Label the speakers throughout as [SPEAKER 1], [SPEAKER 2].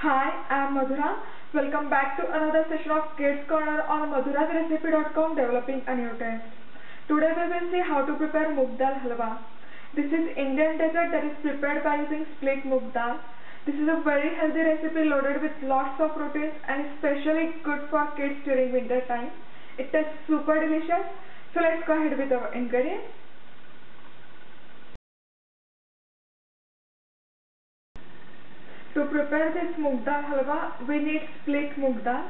[SPEAKER 1] Hi, I am Madhura. Welcome back to another session of Kids Corner on madhurasrecipe.com developing a new taste. Today we will see how to prepare Moong Dal Halwa. This is Indian dessert that is prepared by using split Moong Dal. This is a very healthy recipe loaded with lots of proteins and especially good for kids during winter time. It tastes super delicious. So let's go ahead with our ingredients. To prepare this Moong Dal Halwa, we need split Moong Dal.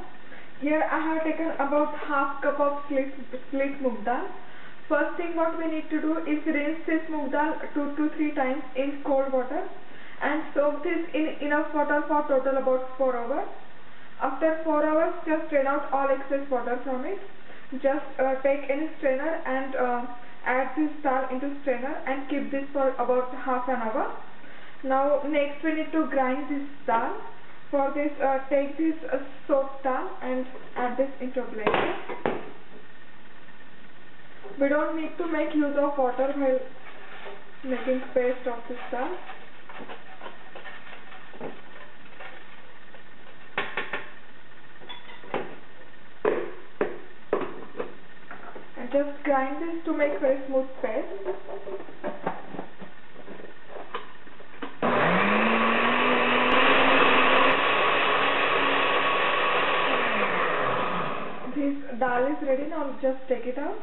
[SPEAKER 1] Here I have taken about half cup of split Moong Dal. First thing what we need to do is rinse this Moong Dal 2 to 3 times in cold water and soak this in enough water for total about 4 hours. After 4 hours, just drain out all excess water from it. Just take any strainer and add this dal into strainer and keep this for about half an hour. Now next we need to grind this dal. For this take this soaked dal and add this into a blender. We don't need to make use of water while making paste of this dal. And just grind this to make very smooth paste. This dal is ready. Now just take it out.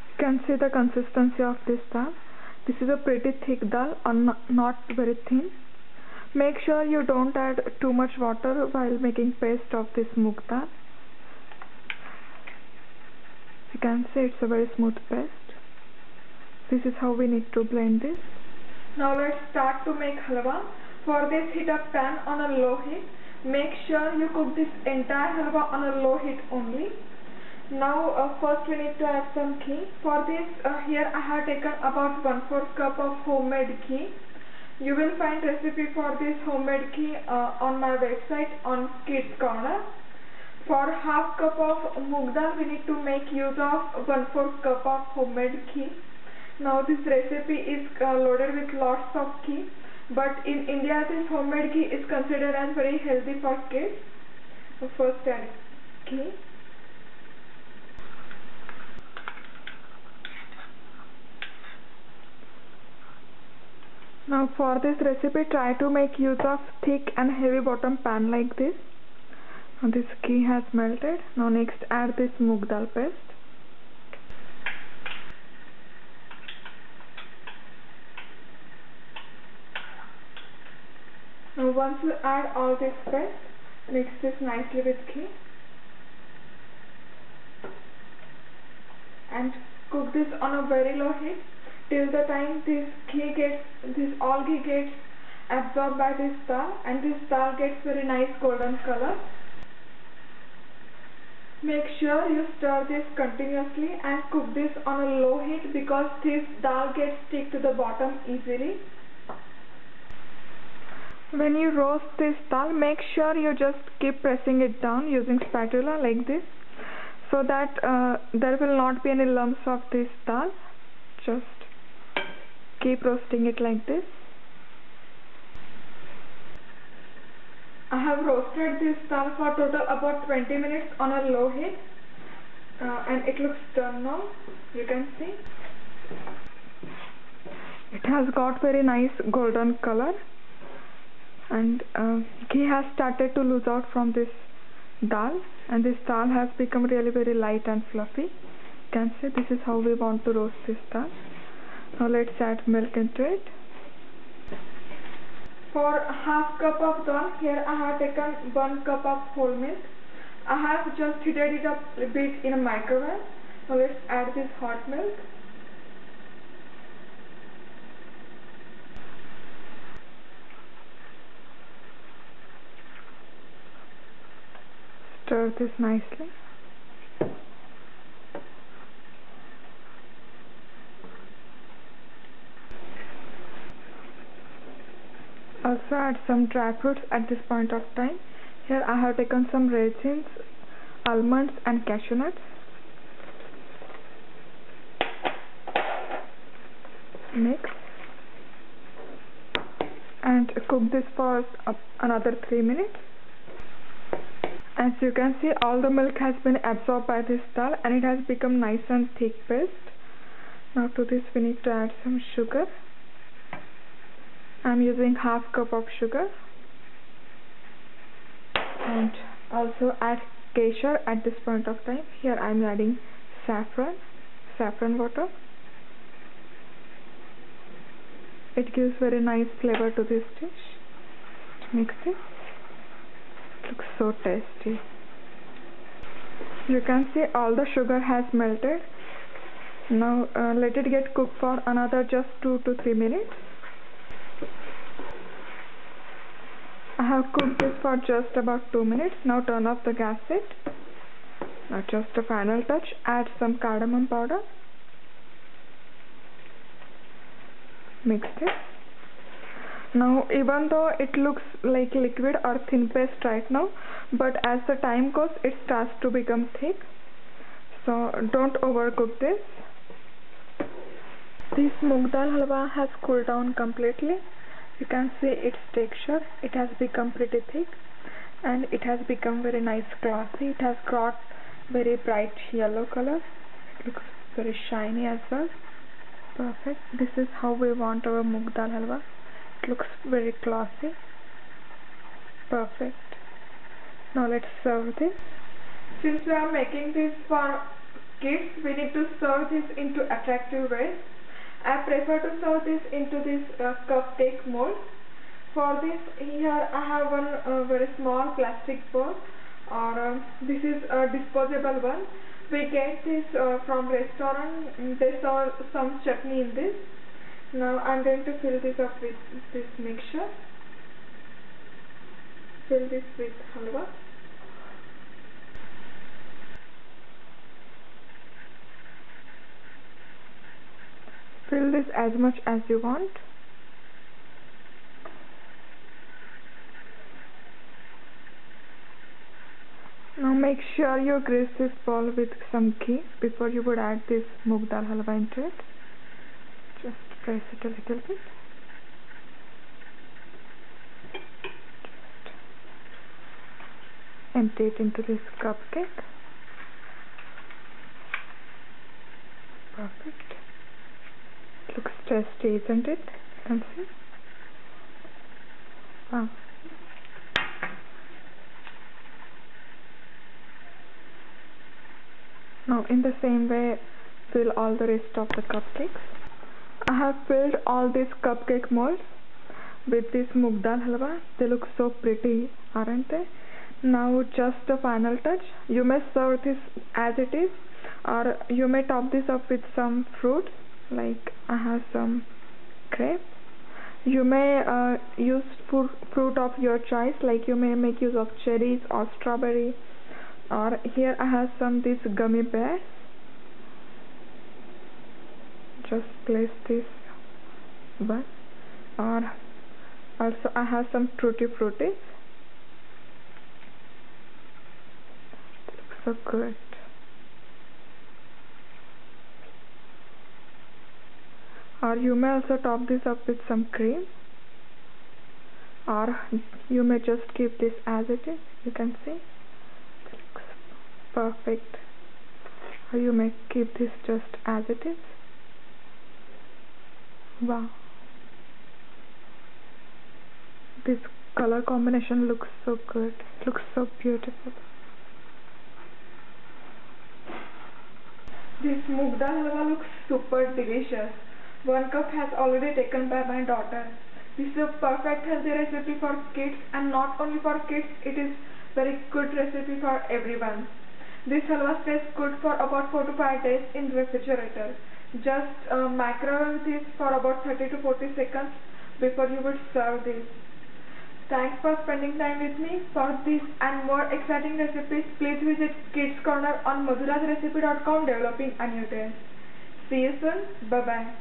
[SPEAKER 1] You can see the consistency of this dal. This is a pretty thick dal and not very thin. Make sure you don't add too much water while making paste of this moong dal. You can see it's a very smooth paste. This is how we need to blend this. Now let's start to make halwa. For this, heat up pan on a low heat. Make sure you cook this entire halwa on a low heat only. Now first we need to add some ghee. For this here I have taken about 1/4 cup of homemade ghee. You will find recipe for this homemade ghee on my website on Kids Corner. For half cup of moong dal we need to make use of 1/4 cup of homemade ghee. Now this recipe is loaded with lots of ghee, but in India this homemade ghee is considered as very healthy for kids. So first add ghee. Now for this recipe, try to make use of thick and heavy bottom pan like this. Now this ghee has melted. Now next add this moong dal paste. Now once you add all this paste, mix this nicely with ghee. And cook this on a very low heat till the time all ghee gets absorbed by this dal and this dal gets very nice golden color. Make sure you stir this continuously and cook this on a low heat because this dal gets stick to the bottom easily. When you roast this dal, make sure you just keep pressing it down using spatula like this, so that there will not be any lumps of this dal. Just keep roasting it like this. I have roasted this dal for total about 20 minutes on a low heat and it looks done now. You can see it has got very nice golden color and ghee has started to lose out from this dal and this dal has become really very light and fluffy. You can see this is how we want to roast this dal. Now let's add milk into it. For half cup of dal, here I have taken 1 cup of whole milk. I have just heated it up a bit in a microwave. Now let's add this hot milk. Stir this nicely. also add some dry fruits at this point of time. Here I have taken some raisins, almonds and cashew nuts. Mix and cook this for another 3 minutes. As you can see, all the milk has been absorbed by this dal and it has become nice and thick paste. Now to this we need to add some sugar. I am using half cup of sugar, and also add kesher at this point of time. Here I am adding saffron water. It gives very nice flavor to this dish. Mix it. Looks so tasty. You can see all the sugar has melted. Now let it get cooked for another just 2 to 3 minutes. I have cooked this for just about 2 minutes. Now turn off the gas set. Now just a final touch, add some cardamom powder. Mix it. Now even though it looks like liquid or thin paste right now, but as the time goes it starts to become thick. So don't overcook this. This Moong Dal Halwa has cooled down completely. You can see its texture. It has become pretty thick and it has become very nice glossy. It has got very bright yellow color. It looks very shiny as well. Perfect. This is how we want our Moong Dal Halwa. It looks very glossy. Perfect. Now let's serve this. Since we are making this for kids, we need to serve this into attractive ways. I prefer to serve this into this cupcake mold. For this, here I have one very small plastic bowl, or this is a disposable one. We get this from restaurant. They serve some chutney in this. Now I'm going to fill this up with this mixture. Fill this with halwa. Fill this as much as you want. Now make sure you grease this bowl with some ghee before you would add this Moong Dal Halwa into it. Just press it a little bit. Just empty it into this cupcake. Perfect. Looks tasty, isn't it? You can see. Wow. Now in the same way, fill all the rest of the cupcakes. I have filled all these cupcake molds with this Moong Dal Halwa. They look so pretty, aren't they? Now just a final touch. You may serve this as it is, or you may top this up with some fruit. Like I have some grape. You may use fruit of your choice, like you may make use of cherries or strawberry, or here I have some these gummy bears. Just place this one, or also I have some tutti frutti. It looks so good. Or you may also top this up with some cream, or you may just keep this as it is. You can see it looks perfect. Or you may keep this just as it is. Wow, this color combination looks so good. It looks so beautiful. This Moong Dal Halwa looks super delicious. 1 cup has already taken by my daughter. This is a perfect healthy recipe for kids, and not only for kids, it is very good recipe for everyone. This halwa stays good for about 4 to 5 days in refrigerator. Just microwave this for about 30 to 40 seconds before you would serve this. Thanks for spending time with me. For this and more exciting recipes, please visit Kids Corner on madhurasrecipe.com, developing a new taste. See you soon. Bye bye.